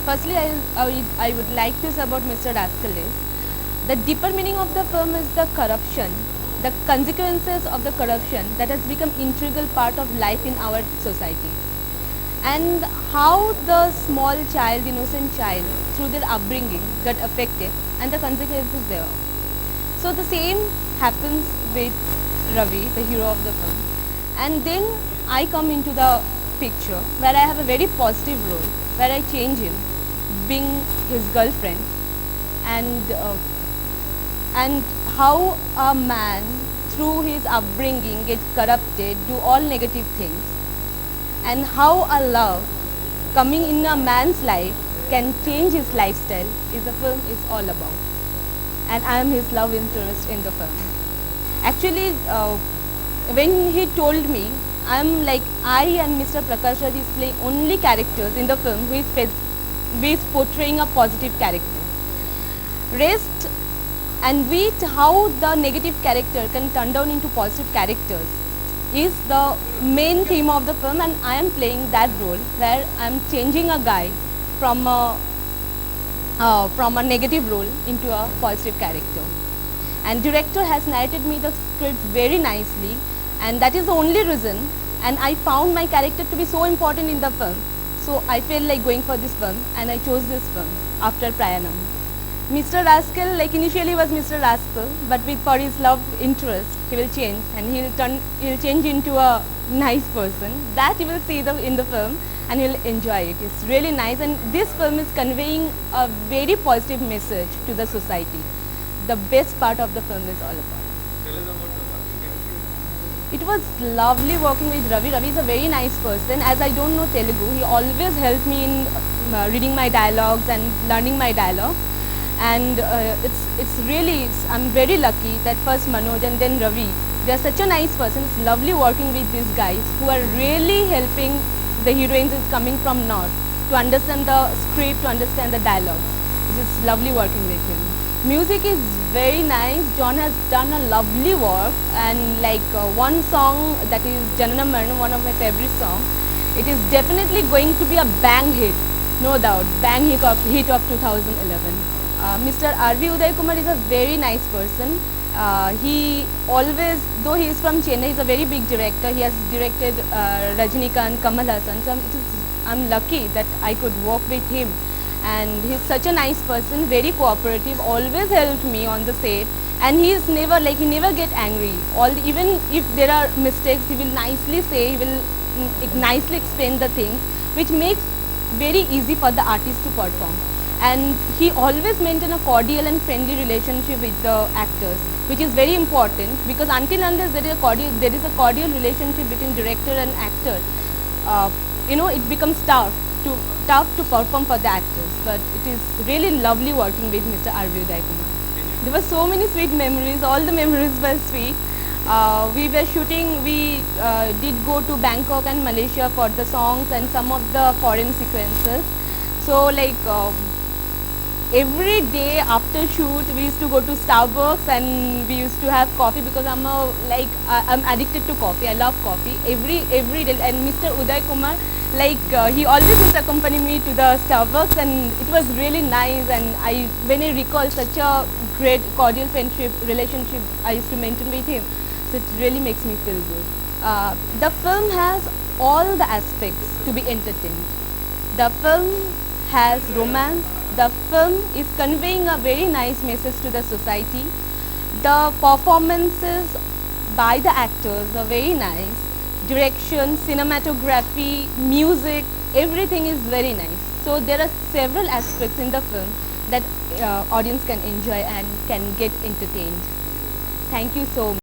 Firstly, I would like to say about Mr. Rascal is the deeper meaning of the film is the corruption, the consequences of the corruption that has become integral part of life in our society, and how the small child, innocent child, through their upbringing, got affected and the consequences thereof. So the same happens with Ravi, the hero of the film, and then I come into the picture where I have a very positive role, where I change him, being his girlfriend, and and how a man through his upbringing gets corrupted, do all negative things, and how a love coming in a man's life can change his lifestyle is the film is all about. And I am his love interest in the film. Actually, when he told me, I and Mr. Prakash Raj is playing only characters in the film who is portraying a positive character. Rest and with how the negative character can turn down into positive characters is the main theme of the film, and I am playing that role where I am changing a guy from a negative role into a positive character. And director has narrated me the script very nicely, and that is the only reason, and I found my character to be so important in the film. So I felt like going for this film, and I chose this film after Prayanam. Mr. Rascal, like initially was Mr. Rascal, but for his love interest, he will change and he'll change into a nice person. That you will see in the film and you'll enjoy it. It's really nice, and this film is conveying a very positive message to the society. The best part of the film is all about. Tell us about the working experience. It was lovely working with Ravi. Ravi is a very nice person. As I don't know Telugu, he always helped me in reading my dialogues and learning my dialogue. And I'm very lucky that first Manoj and then Ravi, they are such a nice person. It's lovely working with these guys who are really helping the heroines who's coming from North to understand the script, to understand the dialogues. It is lovely working with him. Music is very nice. John has done a lovely work, and one song that is Janana Marana, one of my favorite songs. It is definitely going to be a bang hit, no doubt, bang hit of 2011. Mr. R.V. Uday Kumar is a very nice person. He always, though he is from Chennai, he is a very big director. He has directed Rajinikanth, Kamal Haasan. So I'm lucky that I could work with him. And he's such a nice person, very cooperative, always helped me on the set. And he is never he never get angry. Even if there are mistakes, he will nicely say, he will nicely explain the things, which makes very easy for the artist to perform. And he always maintain a cordial and friendly relationship with the actors, which is very important, because until unless there is a cordial relationship between director and actor, it becomes tough to perform for the actors. But it is really lovely working with Mr. R.V. Uday Kumar. There were so many sweet memories. All the memories were sweet. We were shooting. We did go to Bangkok and Malaysia for the songs and some of the foreign sequences. So every day after shoot, we used to go to Starbucks and we used to have coffee, because I'm addicted to coffee. I love coffee every day. And Mr. Uday Kumar, he always used to accompany me to the Starbucks, and it was really nice. And when I recall such a great cordial friendship relationship I used to maintain with him, so it really makes me feel good. The film has all the aspects to be entertained. The film has romance. The film is conveying a very nice message to the society. The performances by the actors are very nice. Direction, cinematography, music, everything is very nice. So there are several aspects in the film that audience can enjoy and can get entertained. Thank you so much.